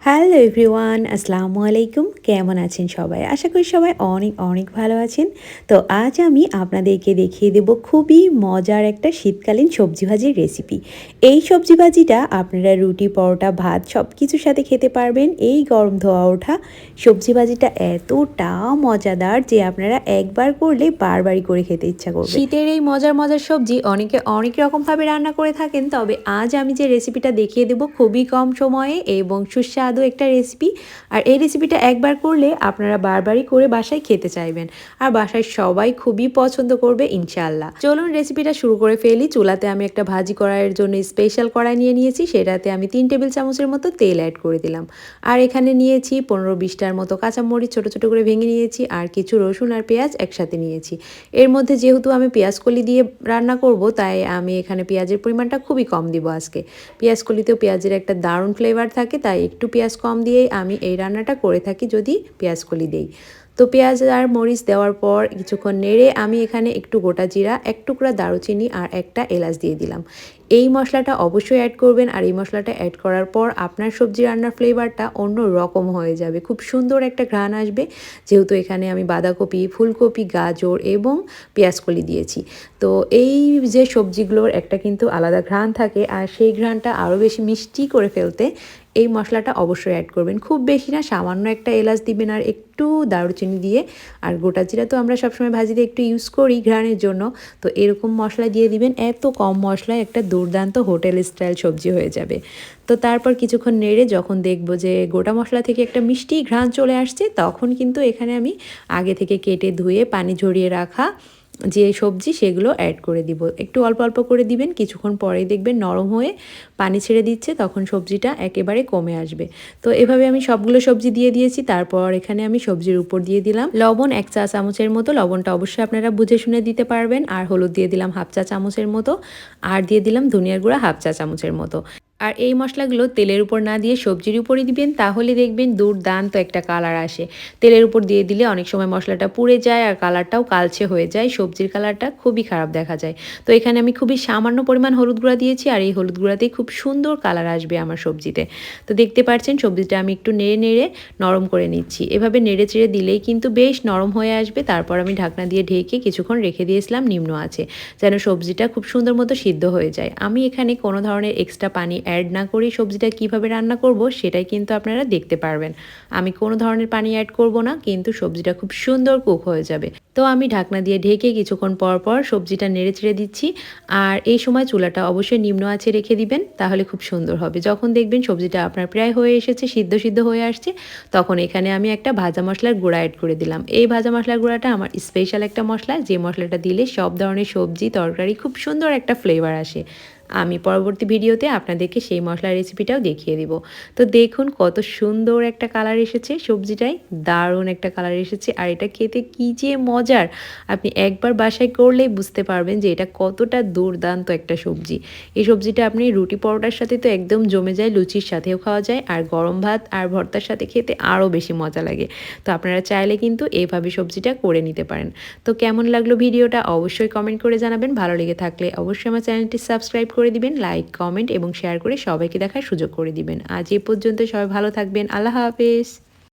Hello everyone, আসসালামু আলাইকুম। কেমন আছেন সবাই? আশা করি সবাই অনেক অনেক ভালো আছেন। তো আজ আমি আপনাদেরকে দেখিয়ে দেব খুবই মজার একটা শীতকালীন সবজি ভাজির রেসিপি। এই সবজি ভাজিটা আপনারা রুটি, পরোটা, ভাত সব কিছুর সাথে খেতে পারবেন। এই গরম ধোয়া ওঠা সবজি ভাজিটা এতটা মজাদার যে আপনারা একবার করলে বারবারই করে খেতে ইচ্ছা করবে। শীতের এই মজার মজার সবজি অনেকে অনেক রকমভাবে রান্না করে থাকেন, তবে আজ আমি যে রেসিপিটা দেখিয়ে দেব খুবই কম সময়ে এবং সুস্বাদু একটা রেসিপি। আর এই রেসিপিটা একবার করলে আপনারা বারবারই করে বাসায় খেতে চাইবেন, আর বাসায় সবাই খুবই পছন্দ করবে ইনশাআল্লাহ। চলুন রেসিপিটা শুরু করে ফেলি। চুলাতে আমি একটা ভাজি করার জন্য স্পেশাল কড়াই নিয়ে নিয়েছি, সেটাতে আমি 3 টেবিল চামচের মতো তেল অ্যাড করে দিলাম। আর এখানে নিয়েছি 15-20টার মতো কাঁচামরিচ ছোটো ছোটো করে ভেঙে নিয়েছি, আর কিছু রসুন আর পেঁয়াজ একসাথে নিয়েছি। এর মধ্যে যেহেতু আমি পেঁয়াজকলি দিয়ে রান্না করব, তাই আমি এখানে পেঁয়াজের পরিমাণটা খুবই কম দিব আজকে। পেঁয়াজকলিতেও পেঁয়াজের একটা দারুণ ফ্লেভার থাকে, তাই একটু পেঁয়াজ কম দিয়েই আমি এই রান্নাটা করে থাকি যদি পেঁয়াজকলি দেই। তো পেঁয়াজ আর মরিচ দেওয়ার পর কিছুক্ষণ নেড়ে আমি এখানে একটু গোটা জিরা, এক টুকরা দারুচিনি আর একটা এলাচ দিয়ে দিলাম। এই মশলাটা অবশ্যই অ্যাড করবেন, আর এই মশলাটা অ্যাড করার পর আপনার সবজি রান্নার ফ্লেভারটা অন্য রকম হয়ে যাবে, খুব সুন্দর একটা ঘ্রাণ আসবে। যেহেতু এখানে আমি বাঁধাকপি, ফুলকপি, গাজর এবং পেঁয়াজকলি দিয়েছি, তো এই যে সবজিগুলোর একটা কিন্তু আলাদা ঘ্রাণ থাকে, আর সেই ঘ্রাণটা আরও বেশি মিষ্টি করে ফেলতে এই মশলাটা অবশ্যই অ্যাড করবেন। খুব বেশি না, সামান্য একটা এলাচ দিবেন আর একটু দারুচিনি দিয়ে, আর গোটা জিরা তো আমরা সবসময় ভাজিতে একটু ইউজ করি ঘ্রাণের জন্য, তো এরকম মশলা দিয়ে দিবেন। এত কম মশলায় একটা দুর্দান্ত হোটেল স্টাইল সবজি হয়ে যাবে। তো তারপর কিছুক্ষণ নেড়ে যখন দেখব যে গোটা মশলা থেকে একটা মিষ্টি ঘ্রাণ চলে আসছে, তখন কিন্তু এখানে আমি আগে থেকে কেটে ধুয়ে পানি ঝরিয়ে রাখা যে সবজি সেগুলো অ্যাড করে দিব। একটু অল্প অল্প করে দিবেন, কিছুক্ষণ পরেই দেখবেন নরম হয়ে পানি ছেড়ে দিচ্ছে, তখন সবজিটা একেবারে কমে আসবে। তো এভাবে আমি সবগুলো সবজি দিয়ে দিয়েছি। তারপর এখানে আমি সবজির উপর দিয়ে দিলাম লবণ 1 চা চামচের মতো। লবণটা অবশ্যই আপনারা বুঝে শুনে দিতে পারবেন। আর হলুদ দিয়ে দিলাম 1/2 চা চামচের মতো, আর দিয়ে দিলাম ধনিয়ার গুঁড়া 1/2 চা চামচের মতো। আর এই মশলাগুলো তেলের উপর না দিয়ে সবজির উপরই দিবেন, তাহলে দেখবেন দুর্দান্ত একটা কালার আসে। তেলের উপর দিয়ে দিলে অনেক সময় মশলাটা পুড়ে যায় আর কালারটাও কালচে হয়ে যায়, সবজির কালারটা খুবই খারাপ দেখা যায়। তো এখানে আমি খুবই সামান্য পরিমাণ হলুদ গুঁড়া দিয়েছি, আর এই হলুদ গুঁড়াতেই খুব সুন্দর কালার আসবে আমার সবজিতে। তো দেখতে পাচ্ছেন সবজিটা আমি একটু নেড়ে নেড়ে নরম করে নিচ্ছি। এভাবে নেড়ে চেড়ে দিলেই কিন্তু বেশ নরম হয়ে আসবে। তারপর আমি ঢাকনা দিয়ে ঢেকে কিছুক্ষণ রেখে দিয়েছিলাম নিম্ন আঁচে, যেন সবজিটা খুব সুন্দর মতো সিদ্ধ হয়ে যায়। আমি এখানে কোনো ধরনের এক্সট্রা পানি অ্যাড না করেই সবজিটা কিভাবে রান্না করব সেটাই কিন্তু আপনারা দেখতে পারবেন। আমি কোনো ধরনের পানি অ্যাড করব না, কিন্তু সবজিটা খুব সুন্দর কুক হয়ে যাবে। তো আমি ঢাকনা দিয়ে ঢেকে কিছুক্ষণ পর পর সবজিটা নেড়ে চেড়ে দিচ্ছি। আর এই সময় চুলাটা অবশ্যই নিম্ন আঁচে রেখে দিবেন, তাহলে খুব সুন্দর হবে। যখন দেখবেন সবজিটা আপনার প্রায় হয়ে এসেছে, সিদ্ধ সিদ্ধ হয়ে আসছে, তখন এখানে আমি একটা ভাজা মশলার গুঁড়া অ্যাড করে দিলাম। এই ভাজা মশলার গুঁড়াটা আমার স্পেশাল একটা মশলা, যে মশলাটা দিলে সব ধরনের সবজি তরকারি খুব সুন্দর একটা ফ্লেভার আসে। আমি পরবর্তী ভিডিওতে আপনাদেরকে সেই মশলার রেসিপিটাও দেখিয়ে দিব। তো দেখুন কত সুন্দর একটা কালার এসেছে সবজিটায়, দারুণ একটা কালার এসেছে। আর এটা খেতে কী যে মজার, আপনি একবার বাসায় করলেই বুঝতে পারবেন যে এটা কতটা দুর্দান্ত একটা সবজি। এই সবজিটা আপনি রুটি পরোটার সাথে তো একদম জমে যায়, লুচির সাথেও খাওয়া যায়, আর গরম ভাত আর ভর্তার সাথে খেতে আরও বেশি মজা লাগে। তো আপনারা চাইলে কিন্তু এইভাবে সবজিটা করে নিতে পারেন। তো কেমন লাগলো ভিডিওটা অবশ্যই কমেন্ট করে জানাবেন। ভালো লেগে থাকলে অবশ্যই আমার চ্যানেলটি সাবস্ক্রাইব করে দিবেন, লাইক, কমেন্ট এবং শেয়ার করে সবাইকে দেখার সুযোগ করে দিবেন। আজ এ পর্যন্ত, সবাই ভালো থাকবেন। আল্লাহ হাফেজ।